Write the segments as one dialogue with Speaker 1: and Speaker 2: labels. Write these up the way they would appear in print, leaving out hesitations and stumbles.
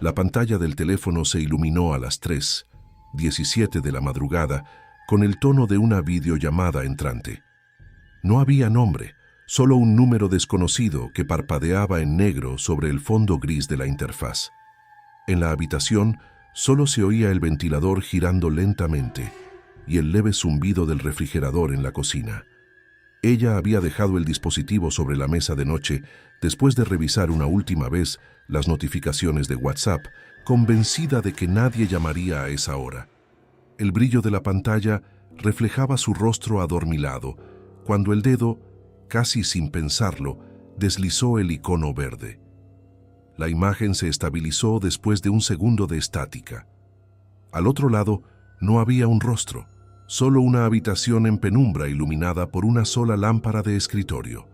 Speaker 1: La pantalla del teléfono se iluminó a las 3:17 de la madrugada con el tono de una videollamada entrante. No había nombre, solo un número desconocido que parpadeaba en negro sobre el fondo gris de la interfaz. En la habitación solo se oía el ventilador girando lentamente y el leve zumbido del refrigerador en la cocina. Ella había dejado el dispositivo sobre la mesa de noche después de revisar una última vez las notificaciones de WhatsApp, convencida de que nadie llamaría a esa hora. El brillo de la pantalla reflejaba su rostro adormilado, cuando el dedo, casi sin pensarlo, deslizó el icono verde. La imagen se estabilizó después de un segundo de estática. Al otro lado no había un rostro, solo una habitación en penumbra iluminada por una sola lámpara de escritorio.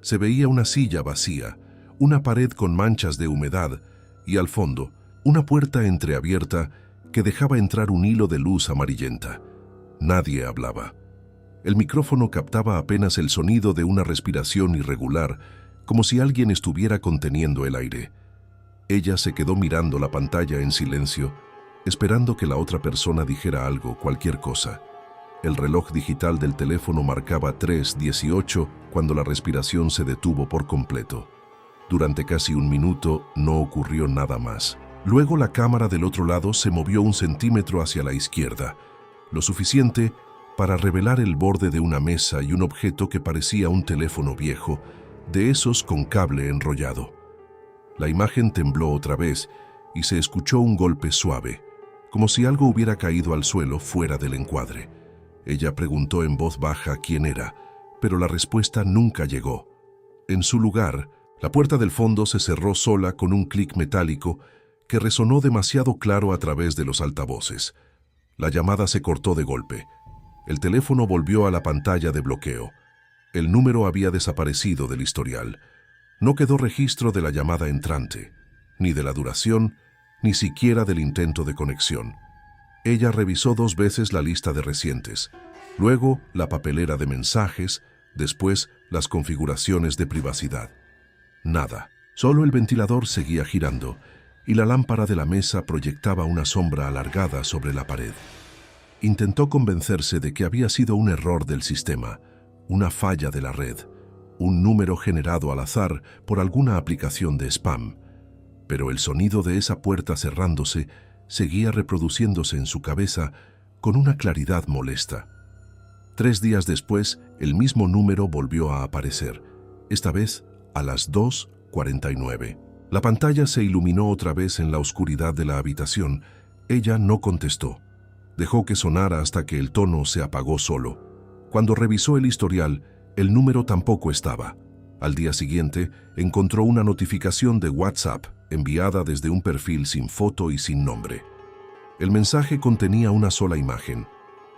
Speaker 1: Se veía una silla vacía, una pared con manchas de humedad y, al fondo, una puerta entreabierta que dejaba entrar un hilo de luz amarillenta. Nadie hablaba. El micrófono captaba apenas el sonido de una respiración irregular, como si alguien estuviera conteniendo el aire. Ella se quedó mirando la pantalla en silencio, esperando que la otra persona dijera algo, cualquier cosa. El reloj digital del teléfono marcaba 3:18 cuando la respiración se detuvo por completo. Durante casi un minuto no ocurrió nada más. Luego la cámara del otro lado se movió 1 centímetro hacia la izquierda, lo suficiente para revelar el borde de una mesa y un objeto que parecía un teléfono viejo, de esos con cable enrollado. La imagen tembló otra vez y se escuchó un golpe suave, como si algo hubiera caído al suelo fuera del encuadre. Ella preguntó en voz baja quién era, pero la respuesta nunca llegó. En su lugar, la puerta del fondo se cerró sola con un clic metálico que resonó demasiado claro a través de los altavoces. La llamada se cortó de golpe. El teléfono volvió a la pantalla de bloqueo. El número había desaparecido del historial. No quedó registro de la llamada entrante, ni de la duración, ni siquiera del intento de conexión. Ella revisó 2 veces la lista de recientes, luego la papelera de mensajes, después las configuraciones de privacidad. Nada, solo el ventilador seguía girando y la lámpara de la mesa proyectaba una sombra alargada sobre la pared. Intentó convencerse de que había sido un error del sistema, una falla de la red, un número generado al azar por alguna aplicación de spam, pero el sonido de esa puerta cerrándose seguía reproduciéndose en su cabeza con una claridad molesta. 3 días después, el mismo número volvió a aparecer, esta vez a las 2:49. La pantalla se iluminó otra vez en la oscuridad de la habitación. Ella no contestó. Dejó que sonara hasta que el tono se apagó solo. Cuando revisó el historial, el número tampoco estaba. Al día siguiente, encontró una notificación de WhatsApp enviada desde un perfil sin foto y sin nombre. El mensaje contenía una sola imagen,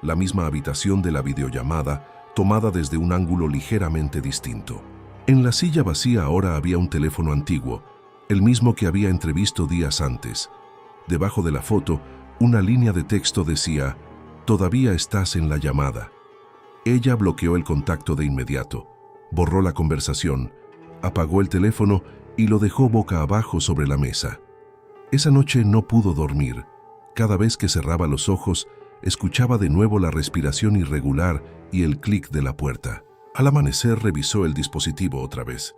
Speaker 1: la misma habitación de la videollamada, tomada desde un ángulo ligeramente distinto. En la silla vacía ahora había un teléfono antiguo, el mismo que había entrevisto días antes. Debajo de la foto, una línea de texto decía: «Todavía estás en la llamada». Ella bloqueó el contacto de inmediato, borró la conversación, apagó el teléfono y lo dejó boca abajo sobre la mesa. Esa noche no pudo dormir. Cada vez que cerraba los ojos, escuchaba de nuevo la respiración irregular y el clic de la puerta. Al amanecer revisó el dispositivo otra vez.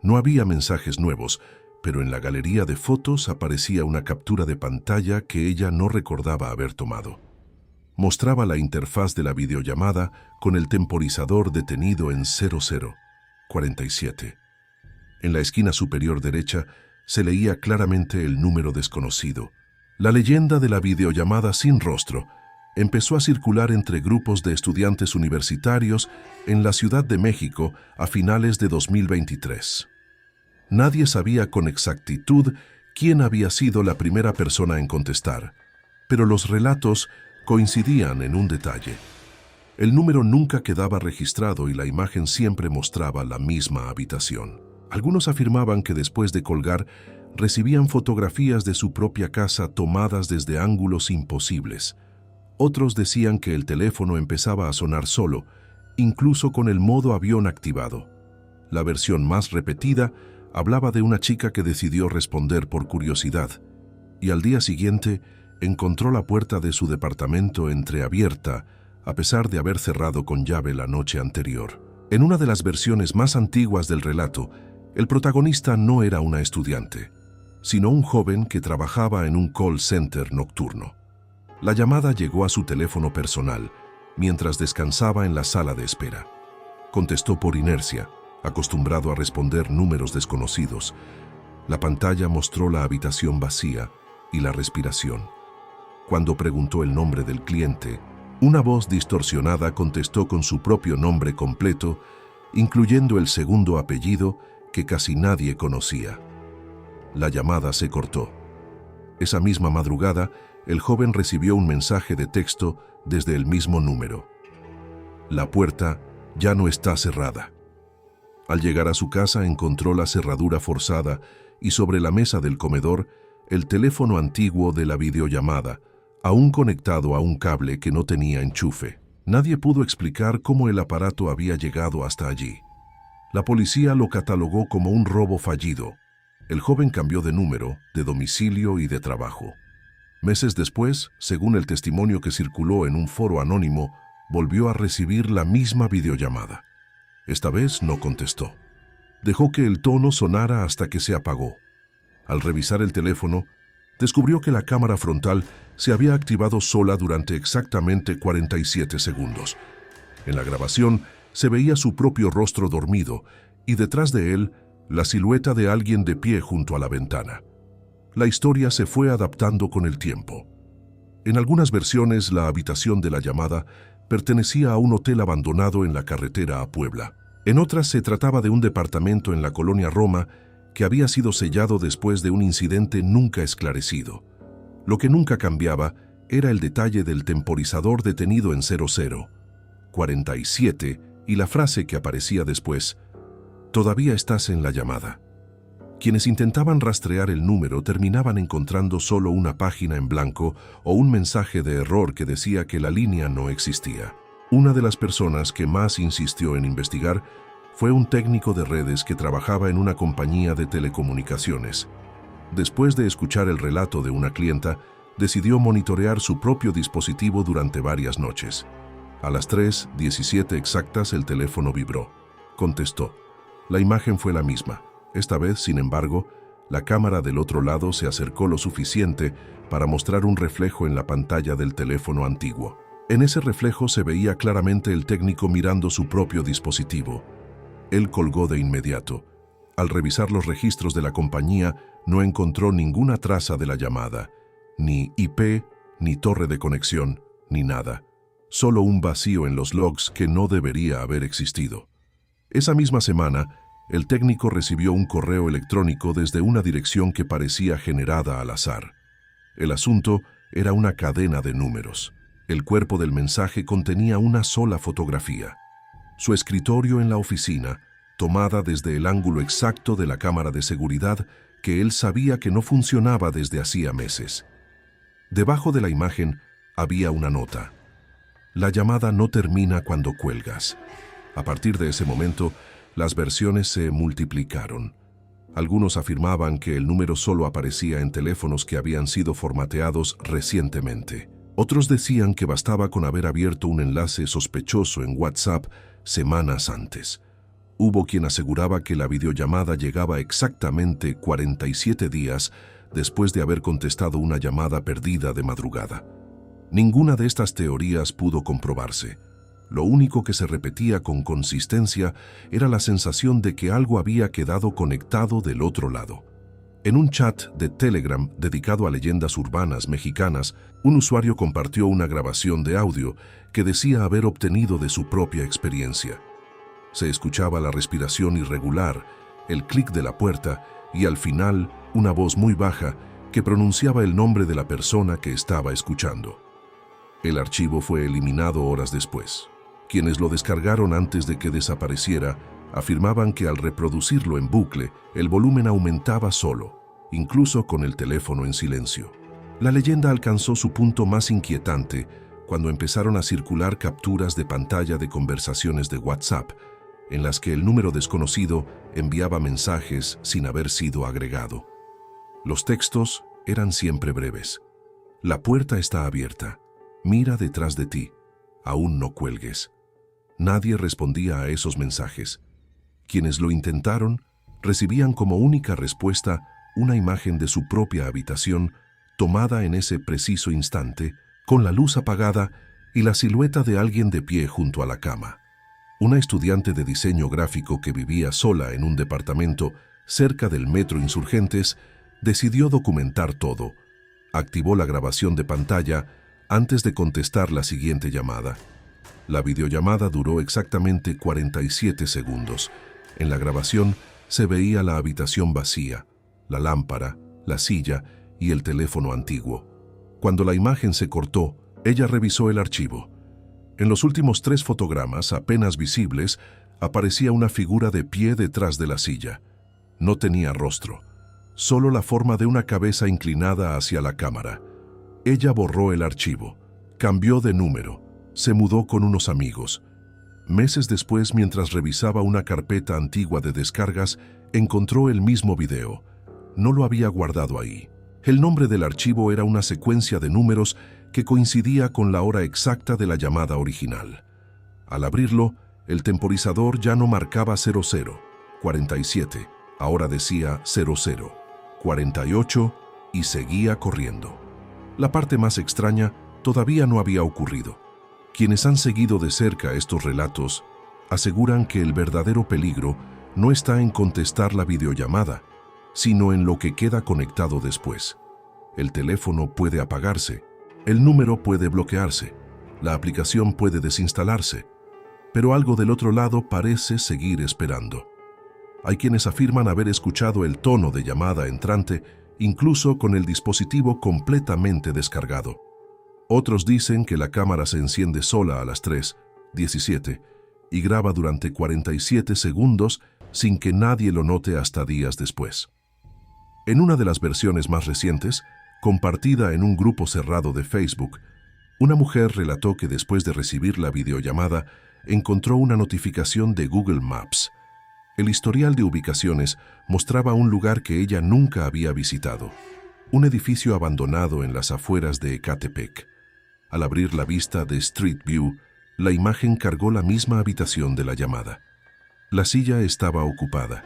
Speaker 1: No había mensajes nuevos, pero en la galería de fotos aparecía una captura de pantalla que ella no recordaba haber tomado. Mostraba la interfaz de la videollamada con el temporizador detenido en 00:47. En la esquina superior derecha se leía claramente el número desconocido. La leyenda de la videollamada sin rostro empezó a circular entre grupos de estudiantes universitarios en la Ciudad de México a finales de 2023. Nadie sabía con exactitud quién había sido la primera persona en contestar, pero los relatos coincidían en un detalle. El número nunca quedaba registrado y la imagen siempre mostraba la misma habitación. Algunos afirmaban que después de colgar recibían fotografías de su propia casa tomadas desde ángulos imposibles. Otros decían que el teléfono empezaba a sonar solo, incluso con el modo avión activado. La versión más repetida hablaba de una chica que decidió responder por curiosidad y al día siguiente encontró la puerta de su departamento entreabierta a pesar de haber cerrado con llave la noche anterior. En una de las versiones más antiguas del relato, el protagonista no era una estudiante, sino un joven que trabajaba en un call center nocturno. La llamada llegó a su teléfono personal mientras descansaba en la sala de espera. Contestó por inercia, acostumbrado a responder números desconocidos. La pantalla mostró la habitación vacía y la respiración. Cuando preguntó el nombre del cliente, una voz distorsionada contestó con su propio nombre completo, incluyendo el segundo apellido que casi nadie conocía. La llamada se cortó. Esa misma madrugada, el joven recibió un mensaje de texto desde el mismo número. La puerta ya no está cerrada. Al llegar a su casa encontró la cerradura forzada y sobre la mesa del comedor el teléfono antiguo de la videollamada, aún conectado a un cable que no tenía enchufe. Nadie pudo explicar cómo el aparato había llegado hasta allí. La policía lo catalogó como un robo fallido. El joven cambió de número, de domicilio y de trabajo. Meses después, según el testimonio que circuló en un foro anónimo, volvió a recibir la misma videollamada. Esta vez no contestó. Dejó que el tono sonara hasta que se apagó. Al revisar el teléfono, descubrió que la cámara frontal se había activado sola durante exactamente 47 segundos. En la grabación se veía su propio rostro dormido y detrás de él la silueta de alguien de pie junto a la ventana. La historia se fue adaptando con el tiempo. En algunas versiones, la habitación de la llamada pertenecía a un hotel abandonado en la carretera a Puebla. En otras se trataba de un departamento en la colonia Roma que había sido sellado después de un incidente nunca esclarecido. Lo que nunca cambiaba era el detalle del temporizador detenido en 00, 47 y la frase que aparecía después: «Todavía estás en la llamada». Quienes intentaban rastrear el número terminaban encontrando solo una página en blanco o un mensaje de error que decía que la línea no existía. Una de las personas que más insistió en investigar fue un técnico de redes que trabajaba en una compañía de telecomunicaciones. Después de escuchar el relato de una clienta, decidió monitorear su propio dispositivo durante varias noches. A las 3:17 exactas el teléfono vibró. Contestó. La imagen fue la misma. Esta vez, sin embargo, la cámara del otro lado se acercó lo suficiente para mostrar un reflejo en la pantalla del teléfono antiguo. En ese reflejo se veía claramente el técnico mirando su propio dispositivo. Él colgó de inmediato. Al revisar los registros de la compañía, no encontró ninguna traza de la llamada, ni IP, ni torre de conexión, ni nada. Solo un vacío en los logs que no debería haber existido. Esa misma semana, el técnico recibió un correo electrónico desde una dirección que parecía generada al azar. El asunto era una cadena de números. El cuerpo del mensaje contenía una sola fotografía. Su escritorio en la oficina, tomada desde el ángulo exacto de la cámara de seguridad que él sabía que no funcionaba desde hacía meses. Debajo de la imagen había una nota. La llamada no termina cuando cuelgas. A partir de ese momento, las versiones se multiplicaron. Algunos afirmaban que el número solo aparecía en teléfonos que habían sido formateados recientemente. Otros decían que bastaba con haber abierto un enlace sospechoso en WhatsApp semanas antes. Hubo quien aseguraba que la videollamada llegaba exactamente 47 días después de haber contestado una llamada perdida de madrugada. Ninguna de estas teorías pudo comprobarse. Lo único que se repetía con consistencia era la sensación de que algo había quedado conectado del otro lado. En un chat de Telegram dedicado a leyendas urbanas mexicanas, un usuario compartió una grabación de audio que decía haber obtenido de su propia experiencia. Se escuchaba la respiración irregular, el clic de la puerta y al final una voz muy baja que pronunciaba el nombre de la persona que estaba escuchando. El archivo fue eliminado horas después. Quienes lo descargaron antes de que desapareciera afirmaban que al reproducirlo en bucle, el volumen aumentaba solo, incluso con el teléfono en silencio. La leyenda alcanzó su punto más inquietante cuando empezaron a circular capturas de pantalla de conversaciones de WhatsApp, en las que el número desconocido enviaba mensajes sin haber sido agregado. Los textos eran siempre breves. La puerta está abierta. Mira detrás de ti. Aún no cuelgues. Nadie respondía a esos mensajes. Quienes lo intentaron recibían como única respuesta una imagen de su propia habitación tomada en ese preciso instante, con la luz apagada y la silueta de alguien de pie junto a la cama. Una estudiante de diseño gráfico que vivía sola en un departamento cerca del Metro Insurgentes decidió documentar todo. Activó la grabación de pantalla antes de contestar la siguiente llamada. La videollamada duró exactamente 47 segundos. En la grabación se veía la habitación vacía, la lámpara, la silla y el teléfono antiguo. Cuando la imagen se cortó, ella revisó el archivo. En los últimos 3 fotogramas, apenas visibles, aparecía una figura de pie detrás de la silla. No tenía rostro, solo la forma de una cabeza inclinada hacia la cámara. Ella borró el archivo, cambió de número, se mudó con unos amigos. Meses después, mientras revisaba una carpeta antigua de descargas, encontró el mismo video. No lo había guardado ahí. El nombre del archivo era una secuencia de números que coincidía con la hora exacta de la llamada original. Al abrirlo, el temporizador ya no marcaba 00, 47, ahora decía 00, 48 y seguía corriendo. La parte más extraña todavía no había ocurrido. Quienes han seguido de cerca estos relatos aseguran que el verdadero peligro no está en contestar la videollamada, sino en lo que queda conectado después. El teléfono puede apagarse, el número puede bloquearse, la aplicación puede desinstalarse, pero algo del otro lado parece seguir esperando. Hay quienes afirman haber escuchado el tono de llamada entrante incluso con el dispositivo completamente descargado. Otros dicen que la cámara se enciende sola a las 3:17 y graba durante 47 segundos sin que nadie lo note hasta días después. En una de las versiones más recientes, compartida en un grupo cerrado de Facebook, una mujer relató que después de recibir la videollamada encontró una notificación de Google Maps. El historial de ubicaciones mostraba un lugar que ella nunca había visitado, un edificio abandonado en las afueras de Ecatepec. Al abrir la vista de Street View, la imagen cargó la misma habitación de la llamada. La silla estaba ocupada.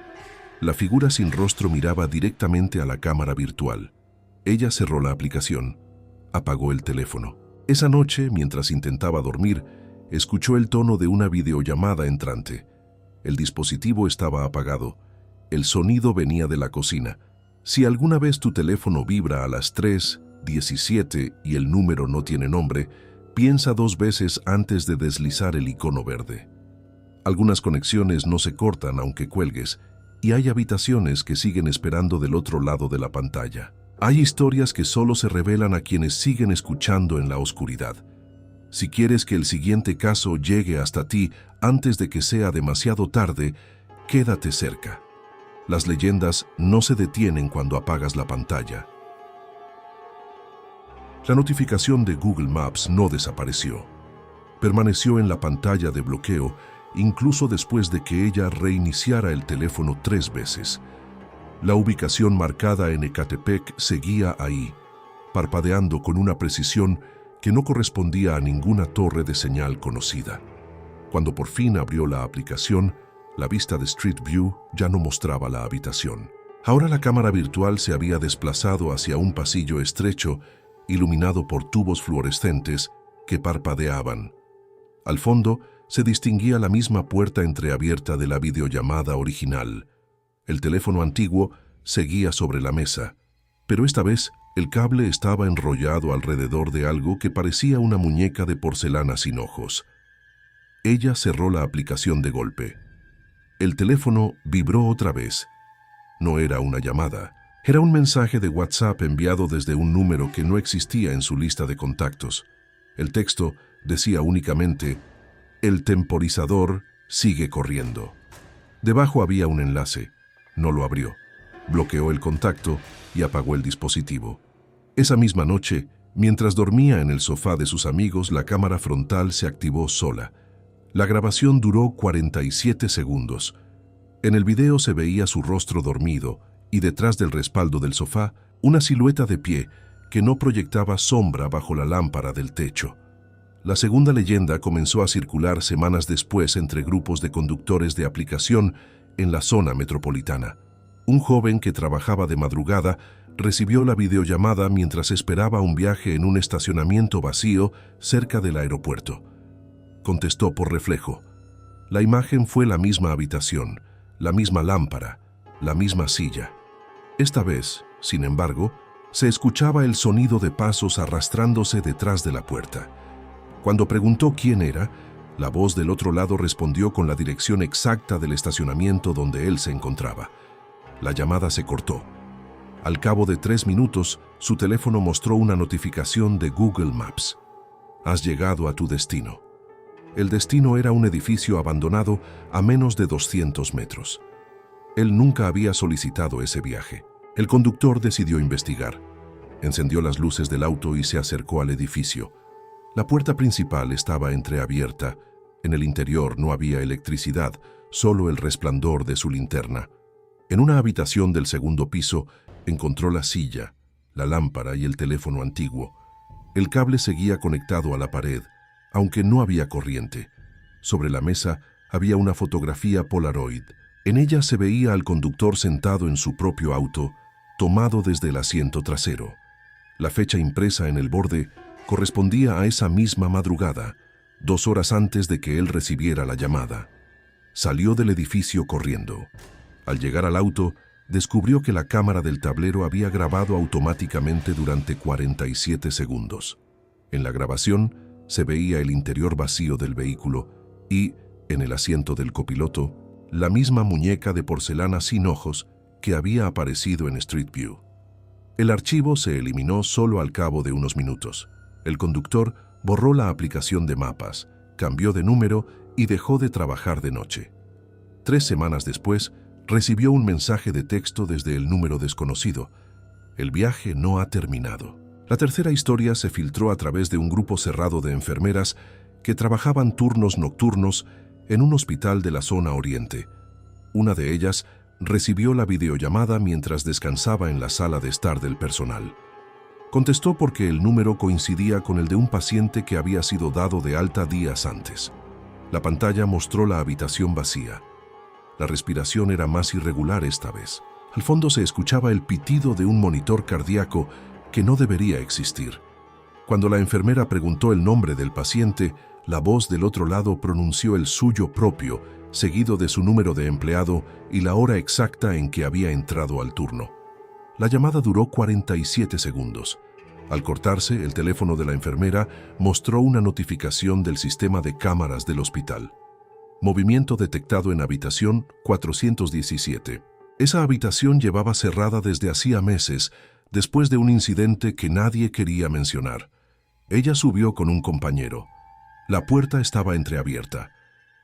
Speaker 1: La figura sin rostro miraba directamente a la cámara virtual. Ella cerró la aplicación, apagó el teléfono. Esa noche, mientras intentaba dormir, escuchó el tono de una videollamada entrante. El dispositivo estaba apagado. El sonido venía de la cocina. Si alguna vez tu teléfono vibra a las 3:17 y el número no tiene nombre, piensa 2 veces antes de deslizar el icono verde. Algunas conexiones no se cortan aunque cuelgues, y hay habitaciones que siguen esperando del otro lado de la pantalla. Hay historias que solo se revelan a quienes siguen escuchando en la oscuridad. Si quieres que el siguiente caso llegue hasta ti antes de que sea demasiado tarde, quédate cerca. Las leyendas no se detienen cuando apagas la pantalla. La notificación de Google Maps no desapareció. Permaneció en la pantalla de bloqueo incluso después de que ella reiniciara el teléfono 3 veces. La ubicación marcada en Ecatepec seguía ahí, parpadeando con una precisión que no correspondía a ninguna torre de señal conocida. Cuando por fin abrió la aplicación, la vista de Street View ya no mostraba la habitación. Ahora la cámara virtual se había desplazado hacia un pasillo estrecho, iluminado por tubos fluorescentes que parpadeaban. Al fondo se distinguía la misma puerta entreabierta de la videollamada original. El teléfono antiguo seguía sobre la mesa, pero esta vez el cable estaba enrollado alrededor de algo que parecía una muñeca de porcelana sin ojos. Ella cerró la aplicación de golpe. El teléfono vibró otra vez. No era una llamada, era un mensaje de WhatsApp enviado desde un número que no existía en su lista de contactos. El texto decía únicamente: "El temporizador sigue corriendo". Debajo había un enlace. No lo abrió. Bloqueó el contacto y apagó el dispositivo. Esa misma noche, mientras dormía en el sofá de sus amigos, la cámara frontal se activó sola. La grabación duró 47 segundos. En el video se veía su rostro dormido y detrás del respaldo del sofá una silueta de pie que no proyectaba sombra bajo la lámpara del techo. La segunda leyenda comenzó a circular semanas después entre grupos de conductores de aplicación en la zona metropolitana. Un joven que trabajaba de madrugada recibió la videollamada mientras esperaba un viaje en un estacionamiento vacío cerca del aeropuerto. Contestó por reflejo. La imagen fue la misma habitación, la misma lámpara, la misma silla. Esta vez, sin embargo, se escuchaba el sonido de pasos arrastrándose detrás de la puerta. Cuando preguntó quién era, la voz del otro lado respondió con la dirección exacta del estacionamiento donde él se encontraba. La llamada se cortó. Al cabo de 3 minutos, su teléfono mostró una notificación de Google Maps. Has llegado a tu destino. El destino era un edificio abandonado a menos de 200 metros. Él nunca había solicitado ese viaje. El conductor decidió investigar. Encendió las luces del auto y se acercó al edificio. La puerta principal estaba entreabierta. En el interior no había electricidad, solo el resplandor de su linterna. En una habitación del segundo piso encontró la silla, la lámpara y el teléfono antiguo. El cable seguía conectado a la pared, aunque no había corriente. Sobre la mesa había una fotografía Polaroid. En ella se veía al conductor sentado en su propio auto, tomado desde el asiento trasero. La fecha impresa en el borde correspondía a esa misma madrugada, 2 horas antes de que él recibiera la llamada. Salió del edificio corriendo. Al llegar al auto, descubrió que la cámara del tablero había grabado automáticamente durante 47 segundos. En la grabación se veía el interior vacío del vehículo y, en el asiento del copiloto, la misma muñeca de porcelana sin ojos que había aparecido en Street View. El archivo se eliminó solo al cabo de unos minutos. El conductor borró la aplicación de mapas, cambió de número y dejó de trabajar de noche. 3 semanas después, recibió un mensaje de texto desde el número desconocido. El viaje no ha terminado. La tercera historia se filtró a través de un grupo cerrado de enfermeras que trabajaban turnos nocturnos en un hospital de la zona oriente. Una de ellas recibió la videollamada mientras descansaba en la sala de estar del personal. Contestó porque el número coincidía con el de un paciente que había sido dado de alta días antes. La pantalla mostró la habitación vacía. La respiración era más irregular esta vez. Al fondo se escuchaba el pitido de un monitor cardíaco que no debería existir. Cuando la enfermera preguntó el nombre del paciente, la voz del otro lado pronunció el suyo propio, seguido de su número de empleado y la hora exacta en que había entrado al turno. La llamada duró 47 segundos. Al cortarse, el teléfono de la enfermera mostró una notificación del sistema de cámaras del hospital. Movimiento detectado en habitación 417. Esa habitación llevaba cerrada desde hacía meses, después de un incidente que nadie quería mencionar. Ella subió con un compañero. La puerta estaba entreabierta.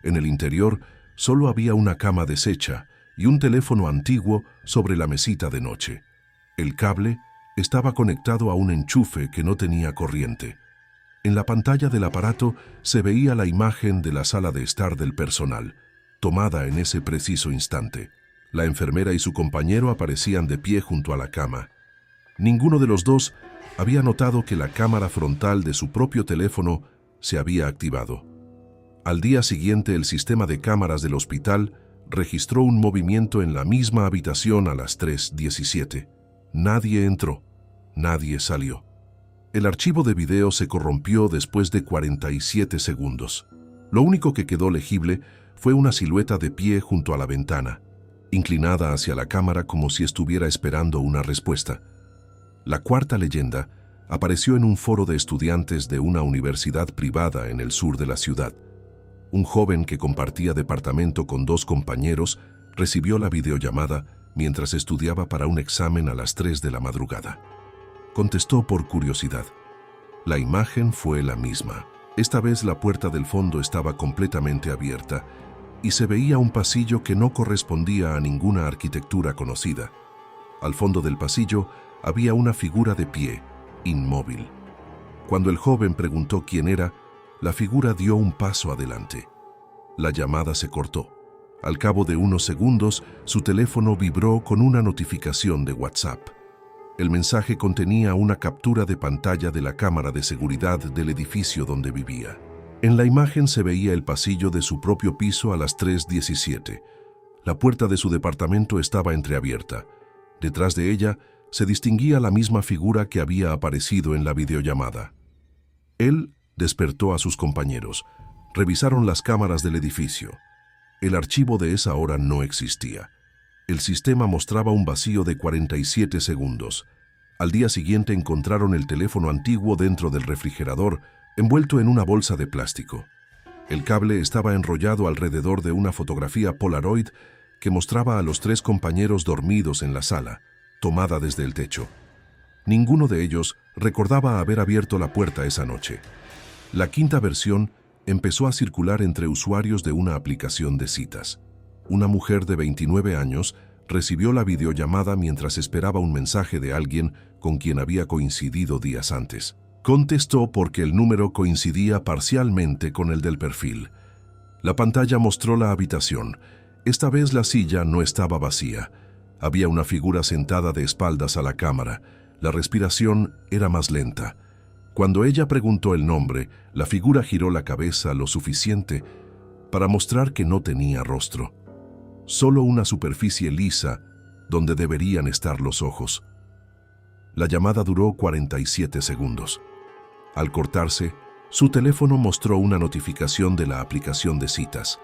Speaker 1: En el interior solo había una cama deshecha y un teléfono antiguo sobre la mesita de noche. El cable estaba conectado a un enchufe que no tenía corriente. En la pantalla del aparato se veía la imagen de la sala de estar del personal, tomada en ese preciso instante. La enfermera y su compañero aparecían de pie junto a la cama. Ninguno de los dos había notado que la cámara frontal de su propio teléfono se había activado. Al día siguiente, el sistema de cámaras del hospital registró un movimiento en la misma habitación a las 3:17. Nadie entró, nadie salió. El archivo de video se corrompió después de 47 segundos. Lo único que quedó legible fue una silueta de pie junto a la ventana, inclinada hacia la cámara como si estuviera esperando una respuesta. La cuarta leyenda apareció en un foro de estudiantes de una universidad privada en el sur de la ciudad. Un joven que compartía departamento con 2 compañeros recibió la videollamada mientras estudiaba para un examen a las 3 de la madrugada. Contestó por curiosidad. La imagen fue la misma. Esta vez la puerta del fondo estaba completamente abierta y se veía un pasillo que no correspondía a ninguna arquitectura conocida. Al fondo del pasillo había una figura de pie, inmóvil. Cuando el joven preguntó quién era, la figura dio un paso adelante. La llamada se cortó. Al cabo de unos segundos, su teléfono vibró con una notificación de WhatsApp. El mensaje contenía una captura de pantalla de la cámara de seguridad del edificio donde vivía. En la imagen se veía el pasillo de su propio piso a las 3:17. La puerta de su departamento estaba entreabierta. Detrás de ella se distinguía la misma figura que había aparecido en la videollamada. Él despertó a sus compañeros. Revisaron las cámaras del edificio. El archivo de esa hora no existía. El sistema mostraba un vacío de 47 segundos. Al día siguiente encontraron el teléfono antiguo dentro del refrigerador, envuelto en una bolsa de plástico. El cable estaba enrollado alrededor de una fotografía Polaroid que mostraba a los 3 compañeros dormidos en la sala, tomada desde el techo. Ninguno de ellos recordaba haber abierto la puerta esa noche. La quinta versión empezó a circular entre usuarios de una aplicación de citas. Una mujer de 29 años recibió la videollamada mientras esperaba un mensaje de alguien con quien había coincidido días antes. Contestó porque el número coincidía parcialmente con el del perfil. La pantalla mostró la habitación. Esta vez la silla no estaba vacía. Había una figura sentada de espaldas a la cámara. La respiración era más lenta. Cuando ella preguntó el nombre, la figura giró la cabeza lo suficiente para mostrar que no tenía rostro. Solo una superficie lisa donde deberían estar los ojos. La llamada duró 47 segundos. Al cortarse, su teléfono mostró una notificación de la aplicación de citas.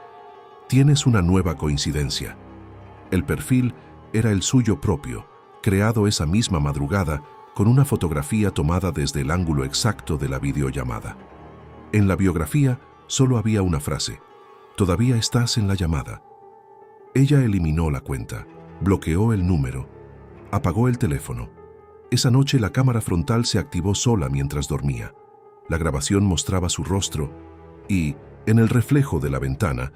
Speaker 1: Tienes una nueva coincidencia. El perfil era el suyo propio, creado esa misma madrugada con una fotografía tomada desde el ángulo exacto de la videollamada. En la biografía solo había una frase: «Todavía estás en la llamada». Ella eliminó la cuenta, bloqueó el número, apagó el teléfono. Esa noche la cámara frontal se activó sola mientras dormía. La grabación mostraba su rostro y, en el reflejo de la ventana,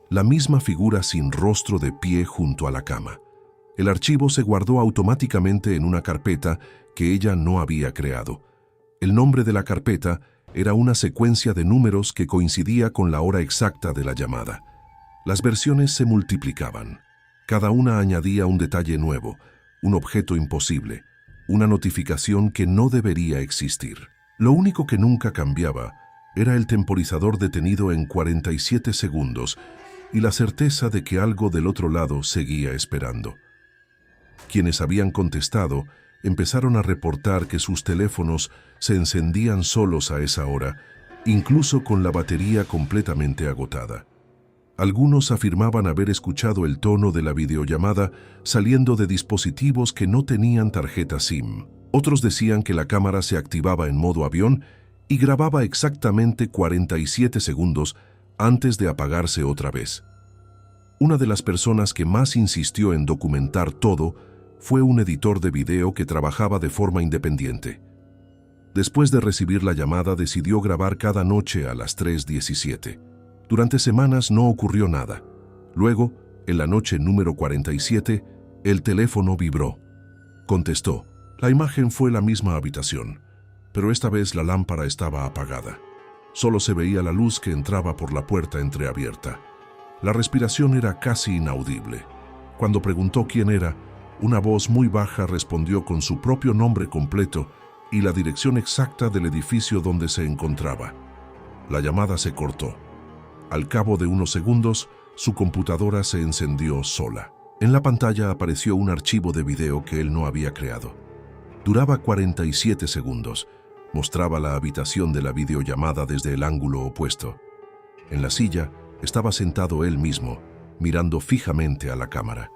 Speaker 1: la misma figura sin rostro de pie junto a la cama. El archivo se guardó automáticamente en una carpeta que ella no había creado. El nombre de la carpeta era una secuencia de números que coincidía con la hora exacta de la llamada. Las versiones se multiplicaban. Cada una añadía un detalle nuevo, un objeto imposible, una notificación que no debería existir. Lo único que nunca cambiaba era el temporizador detenido en 47 segundos y la certeza de que algo del otro lado seguía esperando. Quienes habían contestado empezaron a reportar que sus teléfonos se encendían solos a esa hora, incluso con la batería completamente agotada. Algunos afirmaban haber escuchado el tono de la videollamada saliendo de dispositivos que no tenían tarjeta SIM. Otros decían que la cámara se activaba en modo avión y grababa exactamente 47 segundos antes de apagarse otra vez. Una de las personas que más insistió en documentar todo fue un editor de video que trabajaba de forma independiente. Después de recibir la llamada, decidió grabar cada noche a las 3:17. Durante semanas no ocurrió nada. Luego, en la noche número 47, el teléfono vibró. Contestó. La imagen fue la misma habitación, pero esta vez la lámpara estaba apagada. Solo se veía la luz que entraba por la puerta entreabierta. La respiración era casi inaudible. Cuando preguntó quién era, una voz muy baja respondió con su propio nombre completo y la dirección exacta del edificio donde se encontraba. La llamada se cortó. Al cabo de unos segundos, su computadora se encendió sola. En la pantalla apareció un archivo de video que él no había creado. Duraba 47 segundos. Mostraba la habitación de la videollamada desde el ángulo opuesto. En la silla estaba sentado él mismo, mirando fijamente a la cámara.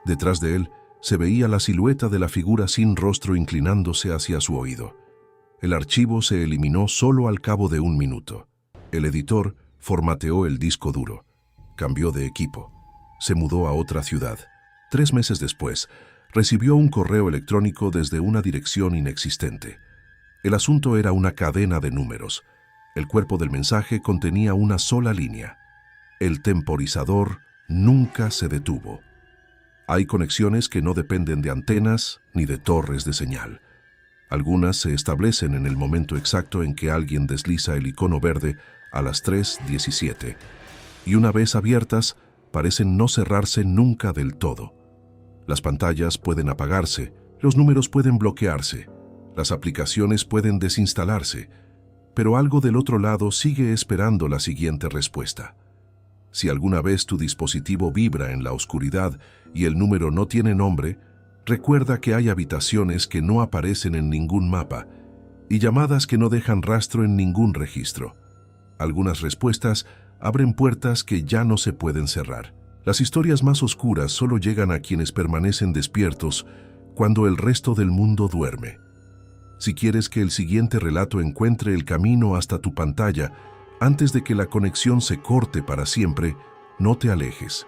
Speaker 1: Detrás de él se veía la silueta de la figura sin rostro inclinándose hacia su oído. El archivo se eliminó solo al cabo de 1 minuto. El editor formateó el disco duro. Cambió de equipo. Se mudó a otra ciudad. 3 meses después, recibió un correo electrónico desde una dirección inexistente. El asunto era una cadena de números. El cuerpo del mensaje contenía una sola línea. El temporizador nunca se detuvo. Hay conexiones que no dependen de antenas ni de torres de señal. Algunas se establecen en el momento exacto en que alguien desliza el icono verde a las 3:17, y una vez abiertas, parecen no cerrarse nunca del todo. Las pantallas pueden apagarse, Los números pueden bloquearse, las aplicaciones pueden desinstalarse, pero algo del otro lado sigue esperando la siguiente respuesta. Si alguna vez tu dispositivo vibra en la oscuridad y el número no tiene nombre, recuerda que hay habitaciones que no aparecen en ningún mapa y llamadas que no dejan rastro en ningún registro. Algunas respuestas abren puertas que ya no se pueden cerrar. Las historias más oscuras solo llegan a quienes permanecen despiertos cuando el resto del mundo duerme. Si quieres que el siguiente relato encuentre el camino hasta tu pantalla antes de que la conexión se corte para siempre, no te alejes.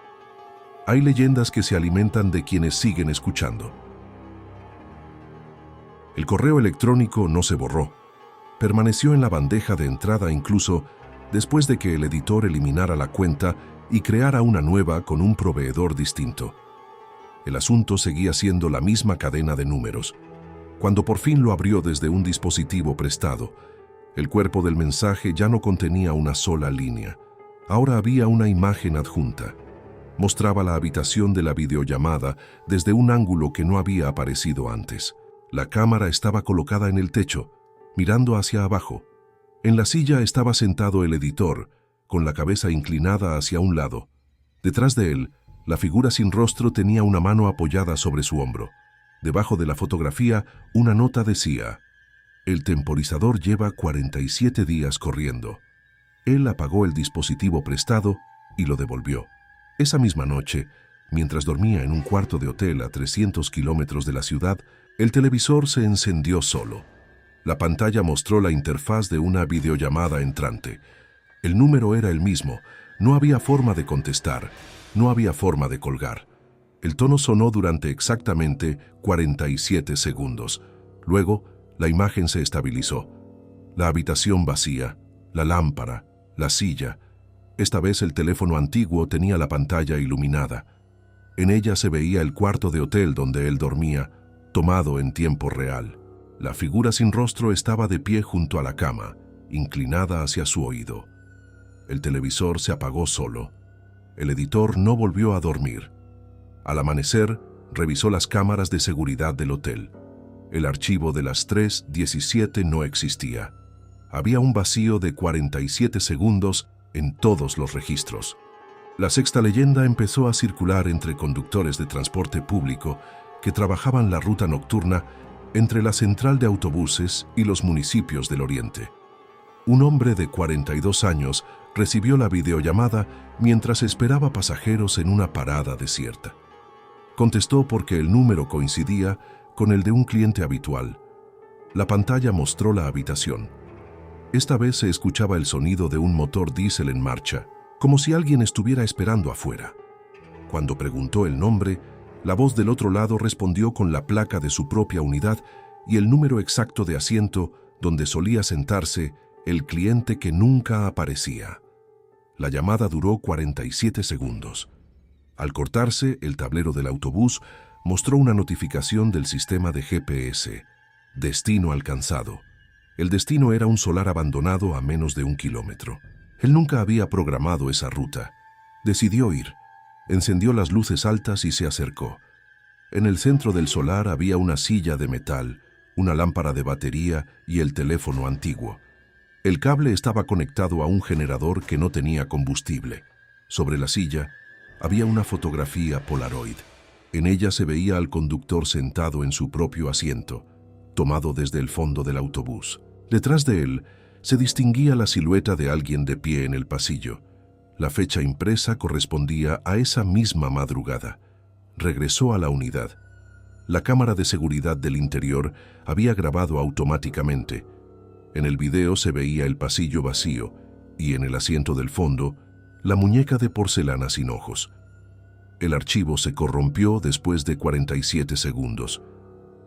Speaker 1: Hay leyendas que se alimentan de quienes siguen escuchando. El correo electrónico no se borró. Permaneció en la bandeja de entrada incluso después de que el editor eliminara la cuenta y creara una nueva con un proveedor distinto. El asunto seguía siendo la misma cadena de números. Cuando por fin lo abrió desde un dispositivo prestado, el cuerpo del mensaje ya no contenía una sola línea. Ahora había una imagen adjunta. Mostraba la habitación de la videollamada desde un ángulo que no había aparecido antes. La cámara estaba colocada en el techo, mirando hacia abajo. En la silla estaba sentado el editor, con la cabeza inclinada hacia un lado. Detrás de él, la figura sin rostro tenía una mano apoyada sobre su hombro. Debajo de la fotografía, una nota decía: «El temporizador lleva 47 días corriendo». Él apagó el dispositivo prestado y lo devolvió. Esa misma noche, mientras dormía en un cuarto de hotel a 300 kilómetros de la ciudad, el televisor se encendió solo. La pantalla mostró la interfaz de una videollamada entrante. El número era el mismo, no había forma de contestar, no había forma de colgar. El tono sonó durante exactamente 47 segundos. Luego, la imagen se estabilizó. La habitación vacía, la lámpara, la silla. Esta vez el teléfono antiguo tenía la pantalla iluminada. En ella se veía el cuarto de hotel donde él dormía, tomado en tiempo real. La figura sin rostro estaba de pie junto a la cama, inclinada hacia su oído. El televisor se apagó solo. El editor no volvió a dormir. Al amanecer, revisó las cámaras de seguridad del hotel. El archivo de las 3:17 no existía. Había un vacío de 47 segundos en todos los registros. La sexta leyenda empezó a circular entre conductores de transporte público que trabajaban la ruta nocturna entre la central de autobuses y los municipios del oriente. Un hombre de 42 años recibió la videollamada mientras esperaba pasajeros en una parada desierta. Contestó porque el número coincidía con el de un cliente habitual. La pantalla mostró la habitación. Esta vez se escuchaba el sonido de un motor diésel en marcha, como si alguien estuviera esperando afuera. Cuando preguntó el nombre, la voz del otro lado respondió con la placa de su propia unidad y el número exacto de asiento donde solía sentarse el cliente que nunca aparecía. La llamada duró 47 segundos. Al cortarse, el tablero del autobús mostró una notificación del sistema de GPS. Destino alcanzado. El destino era un solar abandonado a menos de 1 kilómetro. Él nunca había programado esa ruta. Decidió ir. Encendió las luces altas y se acercó. En el centro del solar había una silla de metal, una lámpara de batería y el teléfono antiguo. El cable estaba conectado a un generador que no tenía combustible. Sobre la silla había una fotografía Polaroid. En ella se veía al conductor sentado en su propio asiento, tomado desde el fondo del autobús. Detrás de él se distinguía la silueta de alguien de pie en el pasillo. La fecha impresa correspondía a esa misma madrugada. Regresó a la unidad. La cámara de seguridad del interior había grabado automáticamente. En el video se veía el pasillo vacío y en el asiento del fondo, la muñeca de porcelana sin ojos. El archivo se corrompió después de 47 segundos.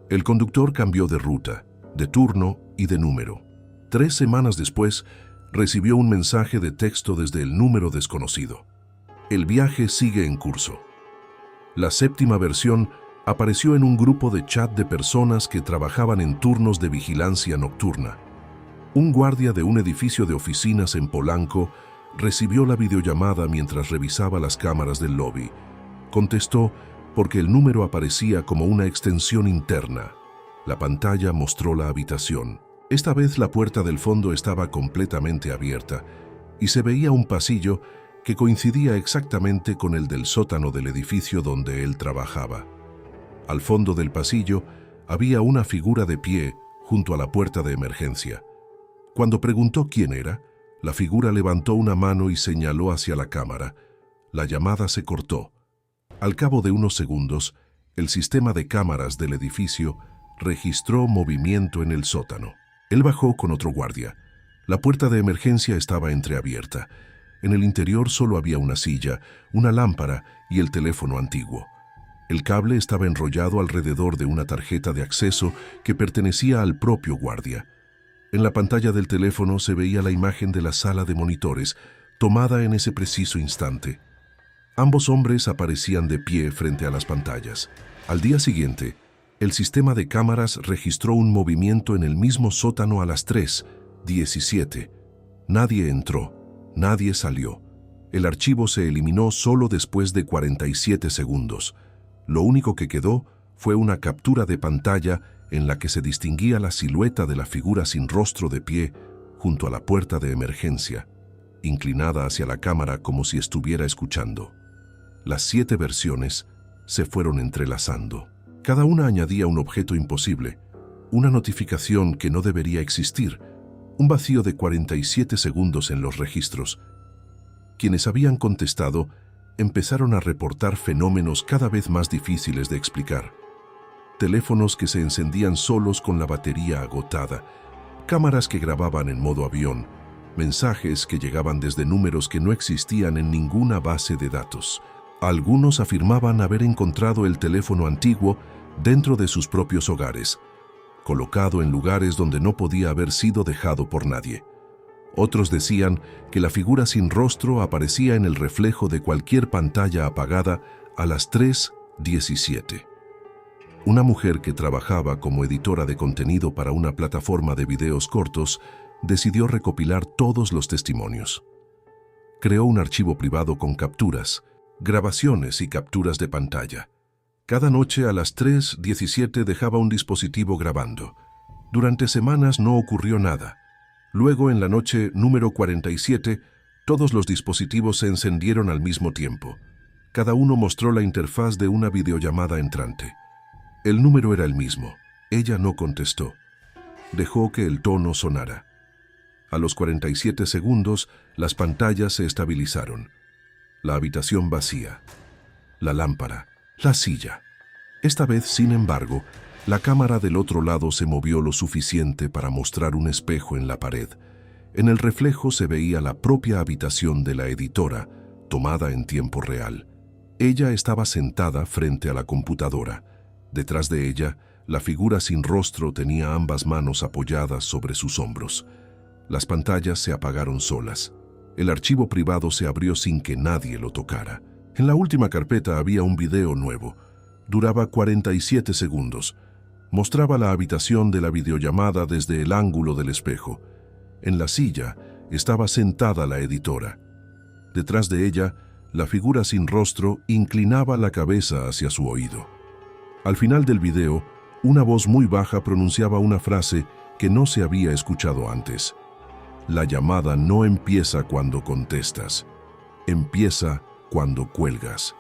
Speaker 1: El conductor cambió de ruta, de turno y de número. 3 semanas después, recibió un mensaje de texto desde el número desconocido. El viaje sigue en curso. La séptima versión apareció en un grupo de chat de personas que trabajaban en turnos de vigilancia nocturna. Un guardia de un edificio de oficinas en Polanco recibió la videollamada mientras revisaba las cámaras del lobby. Contestó porque el número aparecía como una extensión interna. La pantalla mostró la habitación. Esta vez la puerta del fondo estaba completamente abierta y se veía un pasillo que coincidía exactamente con el del sótano del edificio donde él trabajaba. Al fondo del pasillo había una figura de pie junto a la puerta de emergencia. Cuando preguntó quién era, la figura levantó una mano y señaló hacia la cámara. La llamada se cortó. Al cabo de unos segundos, el sistema de cámaras del edificio registró movimiento en el sótano. Él bajó con otro guardia. La puerta de emergencia estaba entreabierta. En el interior solo había una silla, una lámpara y el teléfono antiguo. El cable estaba enrollado alrededor de una tarjeta de acceso que pertenecía al propio guardia. En la pantalla del teléfono se veía la imagen de la sala de monitores, tomada en ese preciso instante. Ambos hombres aparecían de pie frente a las pantallas. Al día siguiente, el sistema de cámaras registró un movimiento en el mismo sótano a las 3:17. Nadie entró, nadie salió. El archivo se eliminó solo después de 47 segundos. Lo único que quedó fue una captura de pantalla en la que se distinguía la silueta de la figura sin rostro de pie junto a la puerta de emergencia, inclinada hacia la cámara como si estuviera escuchando. Las 7 versiones se fueron entrelazando. Cada una añadía un objeto imposible, una notificación que no debería existir, un vacío de 47 segundos en los registros. Quienes habían contestado empezaron a reportar fenómenos cada vez más difíciles de explicar. Teléfonos que se encendían solos con la batería agotada, cámaras que grababan en modo avión, mensajes que llegaban desde números que no existían en ninguna base de datos. Algunos afirmaban haber encontrado el teléfono antiguo dentro de sus propios hogares, colocado en lugares donde no podía haber sido dejado por nadie. Otros decían que la figura sin rostro aparecía en el reflejo de cualquier pantalla apagada a las 3:17. Una mujer que trabajaba como editora de contenido para una plataforma de videos cortos decidió recopilar todos los testimonios. Creó un archivo privado con capturas, grabaciones y capturas de pantalla. Cada noche a las 3:17 dejaba un dispositivo grabando. Durante semanas no ocurrió nada. Luego, en la noche número 47, todos los dispositivos se encendieron al mismo tiempo. Cada uno mostró la interfaz de una videollamada entrante. El número era el mismo. Ella no contestó. Dejó que el tono sonara. A los 47 segundos, las pantallas se estabilizaron. La habitación vacía. La lámpara. La silla. Esta vez, sin embargo, la cámara del otro lado se movió lo suficiente para mostrar un espejo en la pared. En el reflejo se veía la propia habitación de la editora, tomada en tiempo real. Ella estaba sentada frente a la computadora. Detrás de ella, la figura sin rostro tenía ambas manos apoyadas sobre sus hombros. Las pantallas se apagaron solas. El archivo privado se abrió sin que nadie lo tocara. En la última carpeta había un video nuevo. Duraba 47 segundos. Mostraba la habitación de la videollamada desde el ángulo del espejo. En la silla estaba sentada la editora. Detrás de ella, la figura sin rostro inclinaba la cabeza hacia su oído. Al final del video, una voz muy baja pronunciaba una frase que no se había escuchado antes. La llamada no empieza cuando contestas, empieza cuando cuelgas.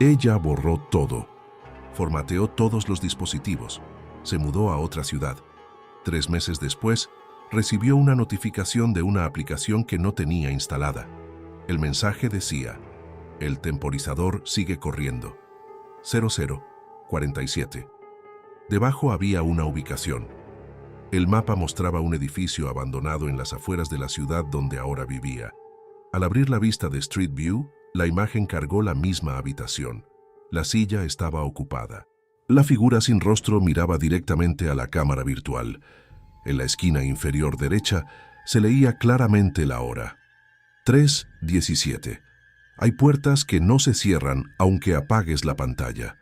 Speaker 1: Ella borró todo. Formateó todos los dispositivos. Se mudó a otra ciudad. 3 meses después, recibió una notificación de una aplicación que no tenía instalada. El mensaje decía: el temporizador sigue corriendo. 0047. Debajo había una ubicación. El mapa mostraba un edificio abandonado en las afueras de la ciudad donde ahora vivía. Al abrir la vista de Street View, la imagen cargó la misma habitación. La silla estaba ocupada. La figura sin rostro miraba directamente a la cámara virtual. En la esquina inferior derecha se leía claramente la hora. 3:17. Hay puertas que no se cierran aunque apagues la pantalla.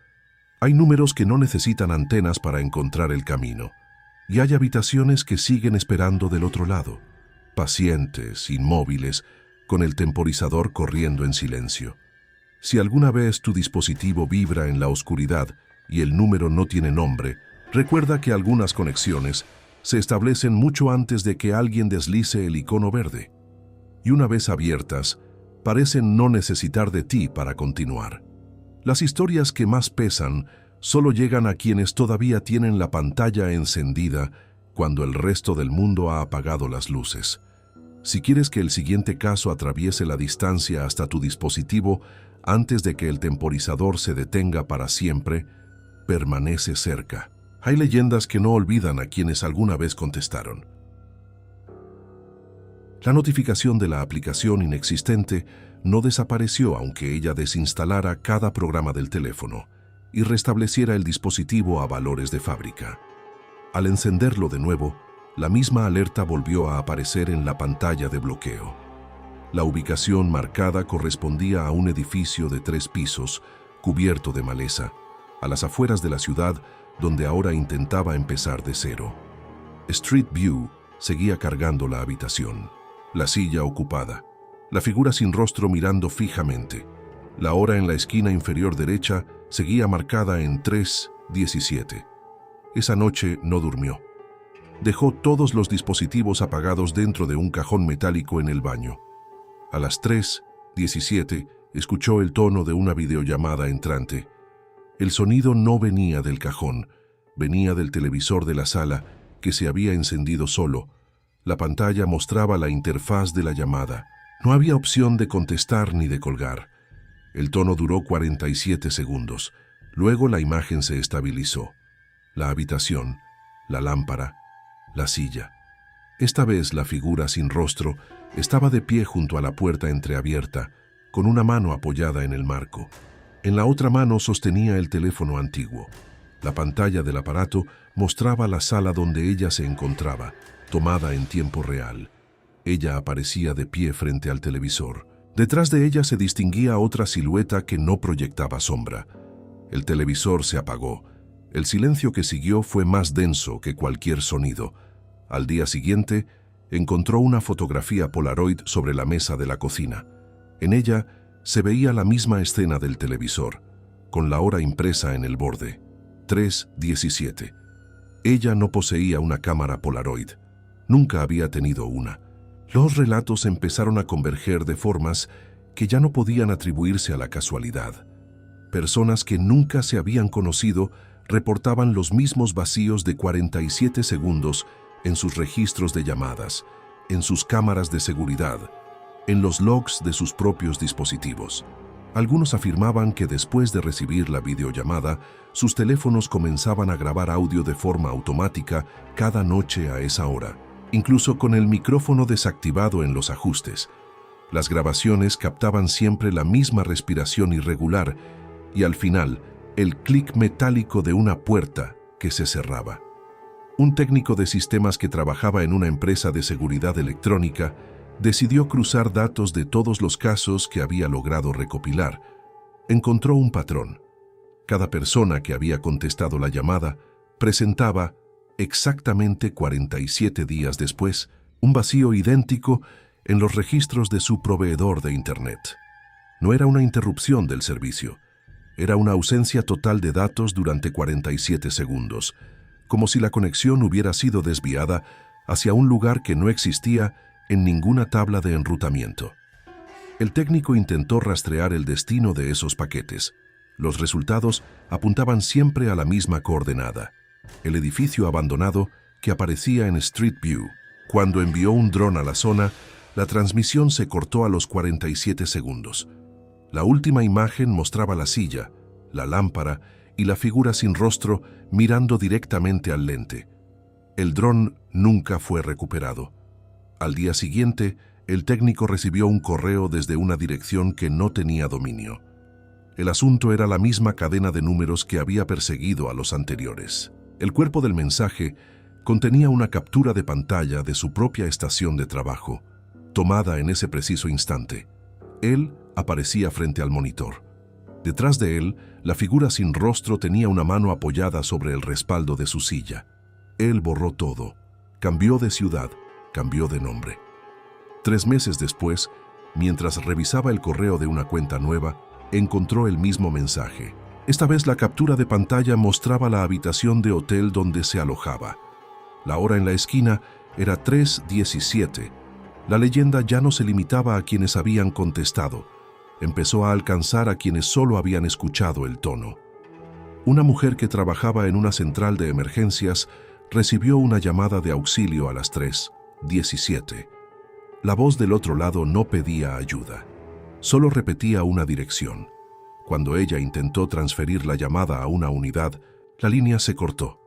Speaker 1: Hay números que no necesitan antenas para encontrar el camino. Y hay habitaciones que siguen esperando del otro lado, pacientes, inmóviles, con el temporizador corriendo en silencio. Si alguna vez tu dispositivo vibra en la oscuridad y el número no tiene nombre, recuerda que algunas conexiones se establecen mucho antes de que alguien deslice el icono verde. Y una vez abiertas, parecen no necesitar de ti para continuar. Las historias que más pesan solo llegan a quienes todavía tienen la pantalla encendida cuando el resto del mundo ha apagado las luces. Si quieres que el siguiente caso atraviese la distancia hasta tu dispositivo antes de que el temporizador se detenga para siempre, permanece cerca. Hay leyendas que no olvidan a quienes alguna vez contestaron. La notificación de la aplicación inexistente no desapareció aunque ella desinstalara cada programa del teléfono y restableciera el dispositivo a valores de fábrica. Al encenderlo de nuevo, la misma alerta volvió a aparecer en la pantalla de bloqueo. La ubicación marcada correspondía a un edificio de 3 pisos, cubierto de maleza, a las afueras de la ciudad donde ahora intentaba empezar de cero. Street View seguía cargando la habitación, la silla ocupada, la figura sin rostro mirando fijamente. La hora en la esquina inferior derecha seguía marcada en 3:17. Esa noche no durmió. Dejó todos los dispositivos apagados dentro de un cajón metálico en el baño. A las 3:17 escuchó el tono de una videollamada entrante. El sonido no venía del cajón, venía del televisor de la sala, que se había encendido solo. La pantalla mostraba la interfaz de la llamada. No había opción de contestar ni de colgar. El tono duró 47 segundos. Luego la imagen se estabilizó. La habitación, la lámpara, la silla. Esta vez la figura sin rostro estaba de pie junto a la puerta entreabierta, con una mano apoyada en el marco. En la otra mano sostenía el teléfono antiguo. La pantalla del aparato mostraba la sala donde ella se encontraba, tomada en tiempo real. Ella aparecía de pie frente al televisor. Detrás de ella se distinguía otra silueta que no proyectaba sombra. El televisor se apagó. El silencio que siguió fue más denso que cualquier sonido. Al día siguiente, encontró una fotografía Polaroid sobre la mesa de la cocina. En ella se veía la misma escena del televisor, con la hora impresa en el borde. 3:17. Ella no poseía una cámara Polaroid. Nunca había tenido una. Los relatos empezaron a converger de formas que ya no podían atribuirse a la casualidad. Personas que nunca se habían conocido reportaban los mismos vacíos de 47 segundos en sus registros de llamadas, en sus cámaras de seguridad, en los logs de sus propios dispositivos. Algunos afirmaban que después de recibir la videollamada, sus teléfonos comenzaban a grabar audio de forma automática cada noche a esa hora, incluso con el micrófono desactivado en los ajustes. Las grabaciones captaban siempre la misma respiración irregular y al final, el clic metálico de una puerta que se cerraba. Un técnico de sistemas que trabajaba en una empresa de seguridad electrónica decidió cruzar datos de todos los casos que había logrado recopilar. Encontró un patrón. Cada persona que había contestado la llamada presentaba, exactamente 47 días después, un vacío idéntico en los registros de su proveedor de Internet. No era una interrupción del servicio. Era una ausencia total de datos durante 47 segundos, como si la conexión hubiera sido desviada hacia un lugar que no existía en ninguna tabla de enrutamiento. El técnico intentó rastrear el destino de esos paquetes. Los resultados apuntaban siempre a la misma coordenada, el edificio abandonado que aparecía en Street View. Cuando envió un dron a la zona, la transmisión se cortó a los 47 segundos. La última imagen mostraba la silla, la lámpara y la figura sin rostro mirando directamente al lente. El dron nunca fue recuperado. Al día siguiente, el técnico recibió un correo desde una dirección que no tenía dominio. El asunto era la misma cadena de números que había perseguido a los anteriores. El cuerpo del mensaje contenía una captura de pantalla de su propia estación de trabajo, tomada en ese preciso instante. Él aparecía frente al monitor. Detrás de él, la figura sin rostro tenía una mano apoyada sobre el respaldo de su silla. Él borró todo, cambió de ciudad, cambió de nombre. 3 meses después, mientras revisaba el correo de una cuenta nueva, encontró el mismo mensaje. Esta vez la captura de pantalla mostraba la habitación de hotel donde se alojaba. La hora en la esquina era 3:17. La leyenda ya no se limitaba a quienes habían contestado. Empezó a alcanzar a quienes solo habían escuchado el tono. Una mujer que trabajaba en una central de emergencias recibió una llamada de auxilio a las 3:17. La voz del otro lado no pedía ayuda, solo repetía una dirección. Cuando ella intentó transferir la llamada a una unidad, la línea se cortó.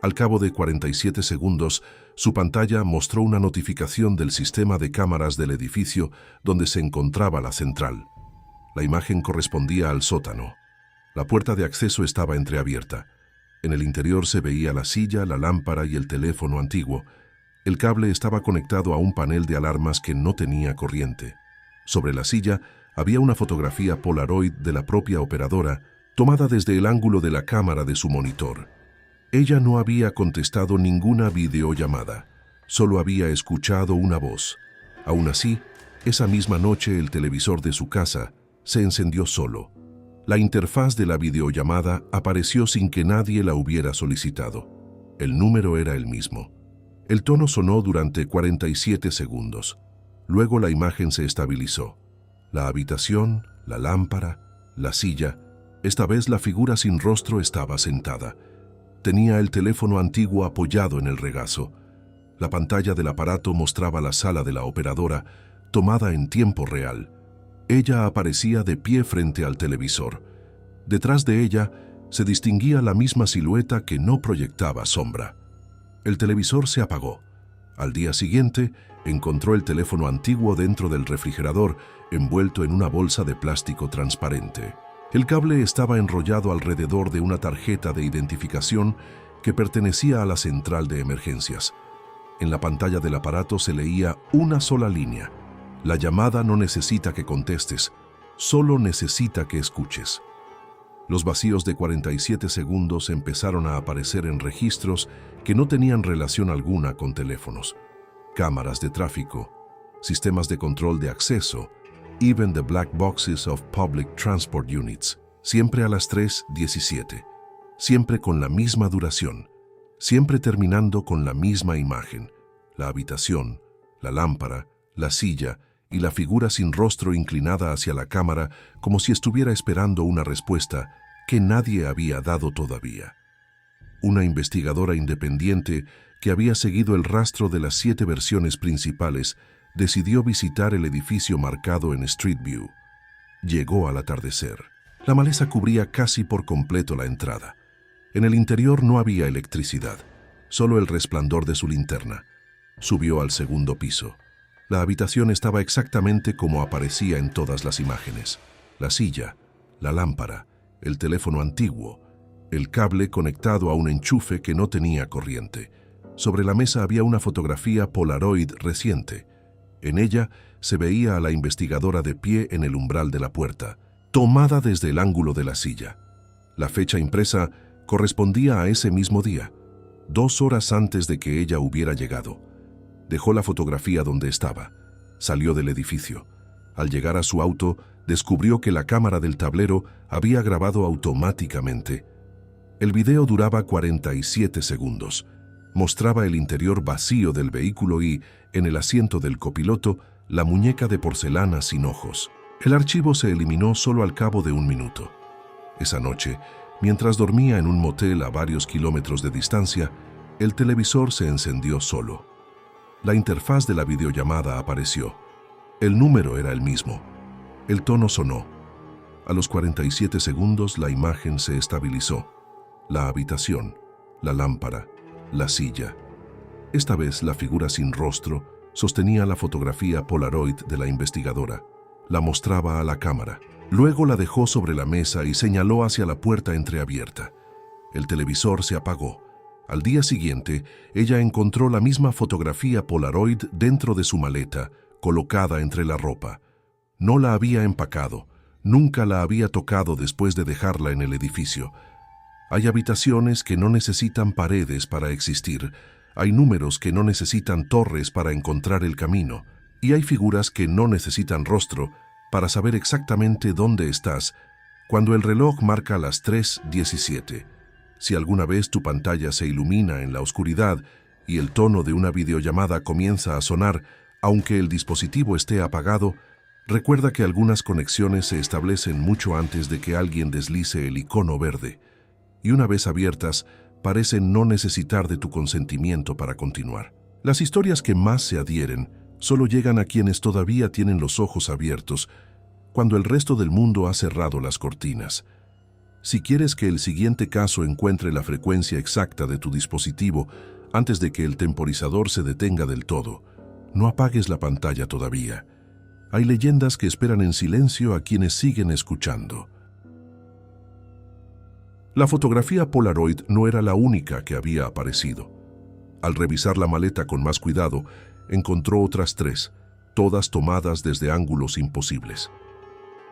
Speaker 1: Al cabo de 47 segundos, su pantalla mostró una notificación del sistema de cámaras del edificio donde se encontraba la central. La imagen correspondía al sótano. La puerta de acceso estaba entreabierta. En el interior se veía la silla, la lámpara y el teléfono antiguo. El cable estaba conectado a un panel de alarmas que no tenía corriente. Sobre la silla había una fotografía Polaroid de la propia operadora, tomada desde el ángulo de la cámara de su monitor. Ella no había contestado ninguna videollamada, solo había escuchado una voz. Aún así, esa misma noche el televisor de su casa se encendió solo. La interfaz de la videollamada apareció sin que nadie la hubiera solicitado. El número era el mismo. El tono sonó durante 47 segundos. Luego la imagen se estabilizó. La habitación, la lámpara, la silla. Esta vez la figura sin rostro estaba sentada. Tenía el teléfono antiguo apoyado en el regazo. La pantalla del aparato mostraba la sala de la operadora, tomada en tiempo real. Ella aparecía de pie frente al televisor. Detrás de ella se distinguía la misma silueta que no proyectaba sombra. El televisor se apagó. Al día siguiente, encontró el teléfono antiguo dentro del refrigerador, envuelto en una bolsa de plástico transparente. El cable estaba enrollado alrededor de una tarjeta de identificación que pertenecía a la central de emergencias. En la pantalla del aparato se leía una sola línea. La llamada no necesita que contestes, solo necesita que escuches. Los vacíos de 47 segundos empezaron a aparecer en registros que no tenían relación alguna con teléfonos, cámaras de tráfico, sistemas de control de acceso, even the black boxes of public transport units, siempre a las 3:17, siempre con la misma duración, siempre terminando con la misma imagen, la habitación, la lámpara, la silla y la figura sin rostro inclinada hacia la cámara como si estuviera esperando una respuesta que nadie había dado todavía. Una investigadora independiente que había seguido el rastro de las 7 versiones principales decidió visitar el edificio marcado en Street View. Llegó al atardecer. La maleza cubría casi por completo la entrada. En el interior no había electricidad, solo el resplandor de su linterna. Subió al segundo piso. La habitación estaba exactamente como aparecía en todas las imágenes. La silla, la lámpara, el teléfono antiguo, el cable conectado a un enchufe que no tenía corriente. Sobre la mesa había una fotografía Polaroid reciente. En ella se veía a la investigadora de pie en el umbral de la puerta, tomada desde el ángulo de la silla. La fecha impresa correspondía a ese mismo día, 2 horas antes de que ella hubiera llegado. Dejó la fotografía donde estaba. Salió del edificio. Al llegar a su auto, descubrió que la cámara del tablero había grabado automáticamente. El video duraba 47 segundos. Mostraba el interior vacío del vehículo y, en el asiento del copiloto, la muñeca de porcelana sin ojos. El archivo se eliminó solo al cabo de 1 minuto. Esa noche, mientras dormía en un motel a varios kilómetros de distancia, el televisor se encendió solo. La interfaz de la videollamada apareció. El número era el mismo. El tono sonó. A los 47 segundos la imagen se estabilizó. La habitación, la lámpara, la silla. Esta vez la figura sin rostro sostenía la fotografía Polaroid de la investigadora. La mostraba a la cámara. Luego la dejó sobre la mesa y señaló hacia la puerta entreabierta. El televisor se apagó. Al día siguiente, ella encontró la misma fotografía Polaroid dentro de su maleta, colocada entre la ropa. No la había empacado, nunca la había tocado después de dejarla en el edificio. Hay habitaciones que no necesitan paredes para existir, hay números que no necesitan torres para encontrar el camino, y hay figuras que no necesitan rostro, para saber exactamente dónde estás cuando el reloj marca las 3:17. Si alguna vez tu pantalla se ilumina en la oscuridad y el tono de una videollamada comienza a sonar, aunque el dispositivo esté apagado, recuerda que algunas conexiones se establecen mucho antes de que alguien deslice el icono verde, y una vez abiertas, parecen no necesitar de tu consentimiento para continuar. Las historias que más se adhieren solo llegan a quienes todavía tienen los ojos abiertos, cuando el resto del mundo ha cerrado las cortinas. Si quieres que el siguiente caso encuentre la frecuencia exacta de tu dispositivo antes de que el temporizador se detenga del todo, no apagues la pantalla todavía. Hay leyendas que esperan en silencio a quienes siguen escuchando. La fotografía Polaroid no era la única que había aparecido. Al revisar la maleta con más cuidado, encontró otras 3, todas tomadas desde ángulos imposibles.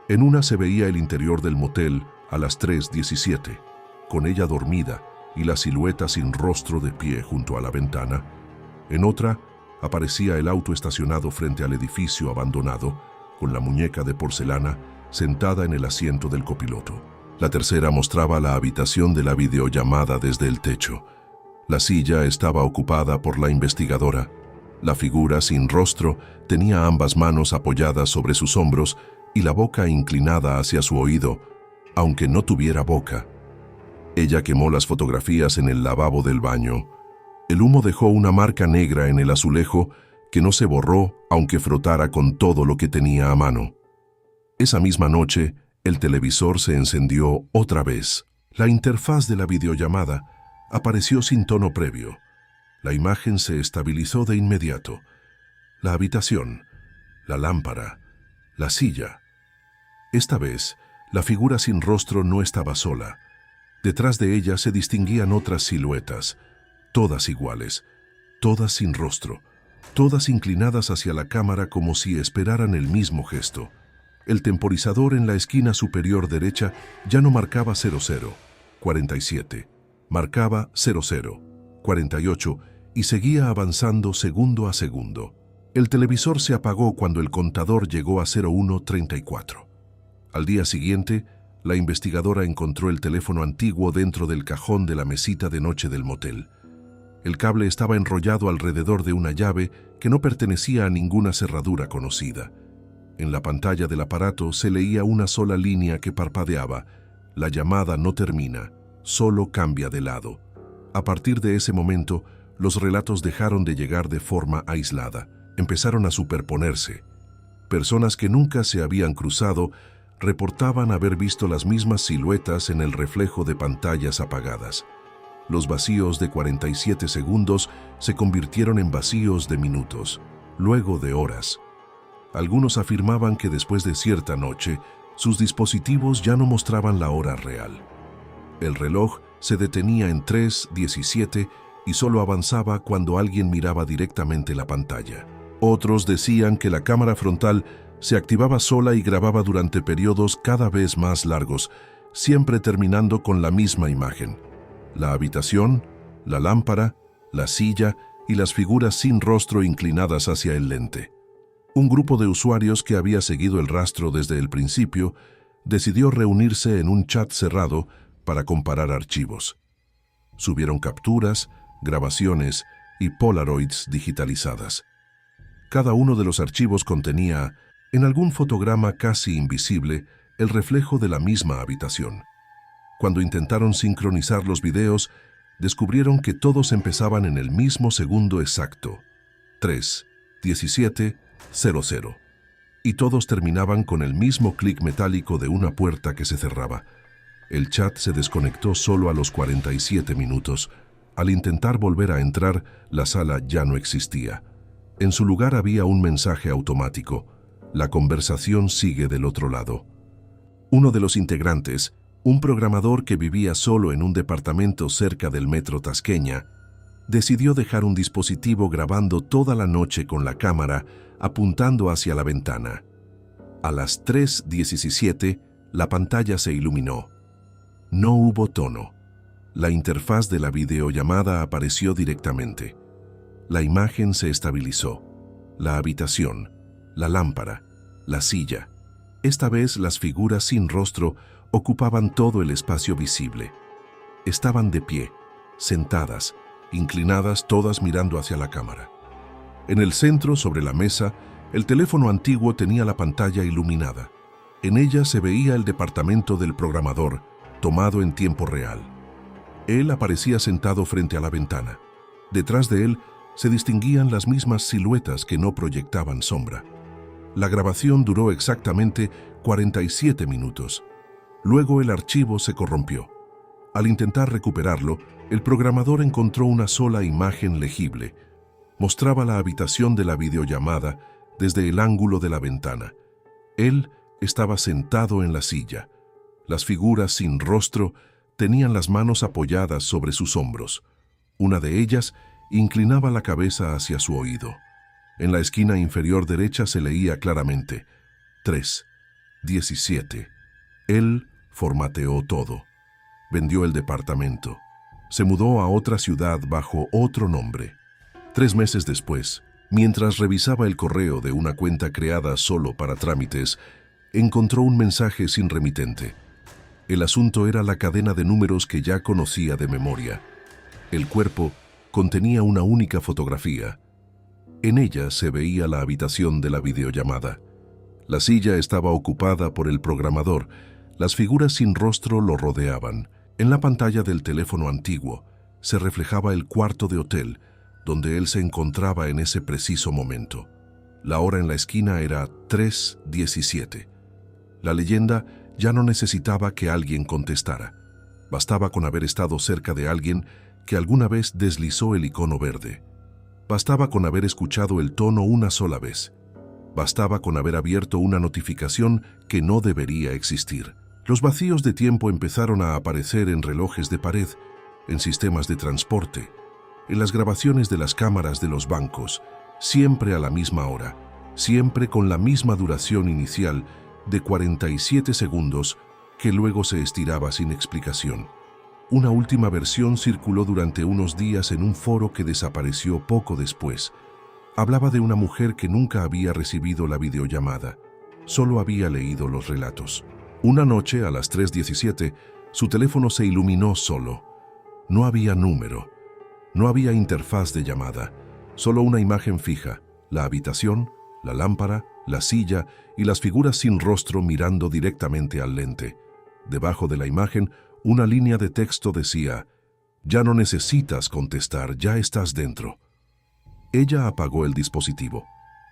Speaker 1: En una se veía el interior del motel a las 3:17, con ella dormida y la silueta sin rostro de pie junto a la ventana. En otra aparecía el auto estacionado frente al edificio abandonado, con la muñeca de porcelana sentada en el asiento del copiloto. La tercera mostraba la habitación de la videollamada desde el techo. La silla estaba ocupada por la investigadora. La figura sin rostro tenía ambas manos apoyadas sobre sus hombros y la boca inclinada hacia su oído, aunque no tuviera boca. Ella quemó las fotografías en el lavabo del baño. El humo dejó una marca negra en el azulejo que no se borró aunque frotara con todo lo que tenía a mano. Esa misma noche, el televisor se encendió otra vez. La interfaz de la videollamada apareció sin tono previo. La imagen se estabilizó de inmediato. La habitación, la lámpara, la silla. Esta vez, la figura sin rostro no estaba sola. Detrás de ella se distinguían otras siluetas, todas iguales, todas sin rostro, todas inclinadas hacia la cámara como si esperaran el mismo gesto. El temporizador en la esquina superior derecha ya no marcaba 00, 47, marcaba 00, 48 y seguía avanzando segundo a segundo. El televisor se apagó cuando el contador llegó a 01:34. Al día siguiente, la investigadora encontró el teléfono antiguo dentro del cajón de la mesita de noche del motel. El cable estaba enrollado alrededor de una llave que no pertenecía a ninguna cerradura conocida. En la pantalla del aparato se leía una sola línea que parpadeaba: la llamada no termina, solo cambia de lado. A partir de ese momento, los relatos dejaron de llegar de forma aislada. Empezaron a superponerse. Personas que nunca se habían cruzado reportaban haber visto las mismas siluetas en el reflejo de pantallas apagadas. Los vacíos de 47 segundos se convirtieron en vacíos de minutos, luego de horas. Algunos afirmaban que después de cierta noche, sus dispositivos ya no mostraban la hora real. El reloj se detenía en 3:17 y solo avanzaba cuando alguien miraba directamente la pantalla. Otros decían que la cámara frontal se activaba sola y grababa durante periodos cada vez más largos, siempre terminando con la misma imagen: la habitación, la lámpara, la silla y las figuras sin rostro inclinadas hacia el lente. Un grupo de usuarios que había seguido el rastro desde el principio decidió reunirse en un chat cerrado para comparar archivos. Subieron capturas, grabaciones y Polaroids digitalizadas. Cada uno de los archivos contenía, en algún fotograma casi invisible, el reflejo de la misma habitación. Cuando intentaron sincronizar los videos, descubrieron que todos empezaban en el mismo segundo exacto, 3:17:00, y todos terminaban con el mismo clic metálico de una puerta que se cerraba. El chat se desconectó solo a los 47 minutos. Al intentar volver a entrar, la sala ya no existía. En su lugar había un mensaje automático: la conversación sigue del otro lado. Uno de los integrantes, un programador que vivía solo en un departamento cerca del metro Tasqueña, decidió dejar un dispositivo grabando toda la noche con la cámara apuntando hacia la ventana. A las 3:17, la pantalla se iluminó. No hubo tono. La interfaz de la videollamada apareció directamente. La imagen se estabilizó. La habitación, la lámpara, la silla Esta vez las figuras sin rostro ocupaban todo el espacio visible. Estaban de pie, sentadas, inclinadas, todas mirando hacia la cámara. En el centro, sobre la mesa, el teléfono antiguo tenía la pantalla iluminada. En ella se veía el departamento del programador, tomado en tiempo real. Él aparecía sentado frente a la ventana. Detrás de él se distinguían las mismas siluetas que no proyectaban sombra. La grabación duró exactamente 47 minutos. Luego el archivo se corrompió. Al intentar recuperarlo, el programador encontró una sola imagen legible. Mostraba la habitación de la videollamada desde el ángulo de la ventana. Él estaba sentado en la silla. Las figuras sin rostro tenían las manos apoyadas sobre sus hombros. Una de ellas inclinaba la cabeza hacia su oído. En la esquina inferior derecha se leía claramente: 3:17. Él formateó todo. Vendió el departamento. Se mudó a otra ciudad bajo otro nombre. 3 meses después, mientras revisaba el correo de una cuenta creada solo para trámites, encontró un mensaje sin remitente. El asunto era la cadena de números que ya conocía de memoria. El cuerpo contenía una única fotografía. En ella se veía la habitación de la videollamada. La silla estaba ocupada por el programador. Las figuras sin rostro lo rodeaban. En la pantalla del teléfono antiguo se reflejaba el cuarto de hotel donde él se encontraba en ese preciso momento. La hora en la esquina era 3:17. La leyenda ya no necesitaba que alguien contestara. Bastaba con haber estado cerca de alguien que alguna vez deslizó el icono verde. Bastaba con haber escuchado el tono una sola vez. Bastaba con haber abierto una notificación que no debería existir. Los vacíos de tiempo empezaron a aparecer en relojes de pared, en sistemas de transporte, en las grabaciones de las cámaras de los bancos, siempre a la misma hora, siempre con la misma duración inicial de 47 segundos que luego se estiraba sin explicación. Una última versión circuló durante unos días en un foro que desapareció poco después. Hablaba de una mujer que nunca había recibido la videollamada, solo había leído los relatos. Una noche, a las 3:17, su teléfono se iluminó solo. No había número, no había interfaz de llamada, solo una imagen fija, la habitación, la lámpara, la silla y las figuras sin rostro mirando directamente al lente. Debajo de la imagen, una línea de texto decía: «Ya no necesitas contestar, ya estás dentro». Ella apagó el dispositivo,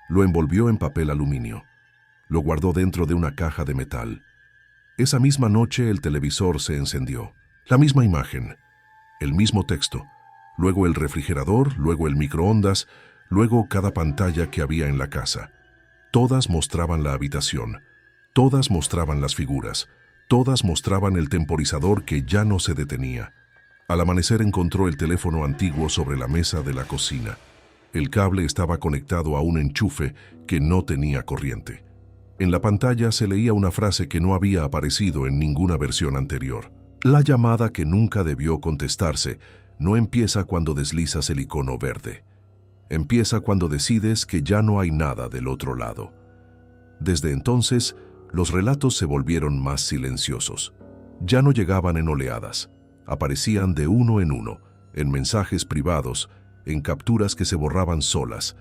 Speaker 1: lo envolvió en papel aluminio, lo guardó dentro de una caja de metal. Esa misma noche el televisor se encendió. La misma imagen, el mismo texto, luego el refrigerador, luego el microondas, luego cada pantalla que había en la casa. Todas mostraban la habitación, todas mostraban las figuras, todas mostraban el temporizador que ya no se detenía. Al amanecer encontró el teléfono antiguo sobre la mesa de la cocina. El cable estaba conectado a un enchufe que no tenía corriente. En la pantalla se leía una frase que no había aparecido en ninguna versión anterior. La llamada que nunca debió contestarse no empieza cuando deslizas el icono verde. Empieza cuando decides que ya no hay nada del otro lado. Desde entonces, los relatos se volvieron más silenciosos. Ya no llegaban en oleadas. Aparecían de uno, en mensajes privados, en capturas que se borraban solas,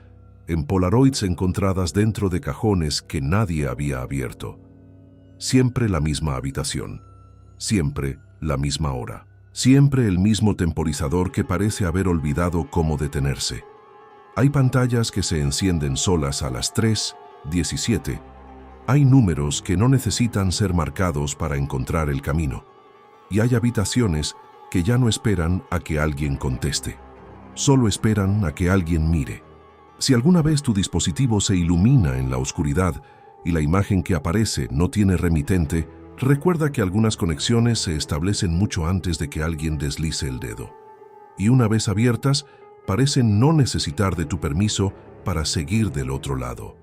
Speaker 1: en polaroids encontradas dentro de cajones que nadie había abierto. Siempre la misma habitación, siempre la misma hora, siempre el mismo temporizador que parece haber olvidado cómo detenerse. Hay pantallas que se encienden solas a las 3:17. Hay números que no necesitan ser marcados para encontrar el camino. Y hay habitaciones que ya no esperan a que alguien conteste. Solo esperan a que alguien mire. Si alguna vez tu dispositivo se ilumina en la oscuridad y la imagen que aparece no tiene remitente, recuerda que algunas conexiones se establecen mucho antes de que alguien deslice el dedo. Y una vez abiertas, parecen no necesitar de tu permiso para seguir del otro lado.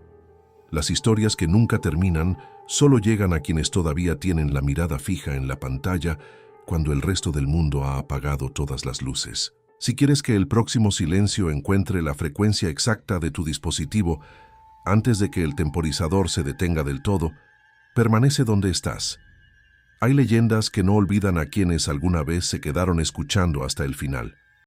Speaker 1: Las historias que nunca terminan solo llegan a quienes todavía tienen la mirada fija en la pantalla cuando el resto del mundo ha apagado todas las luces. Si quieres que el próximo silencio encuentre la frecuencia exacta de tu dispositivo antes de que el temporizador se detenga del todo, Permanece donde estás. Hay leyendas que no olvidan a quienes alguna vez se quedaron escuchando hasta el final.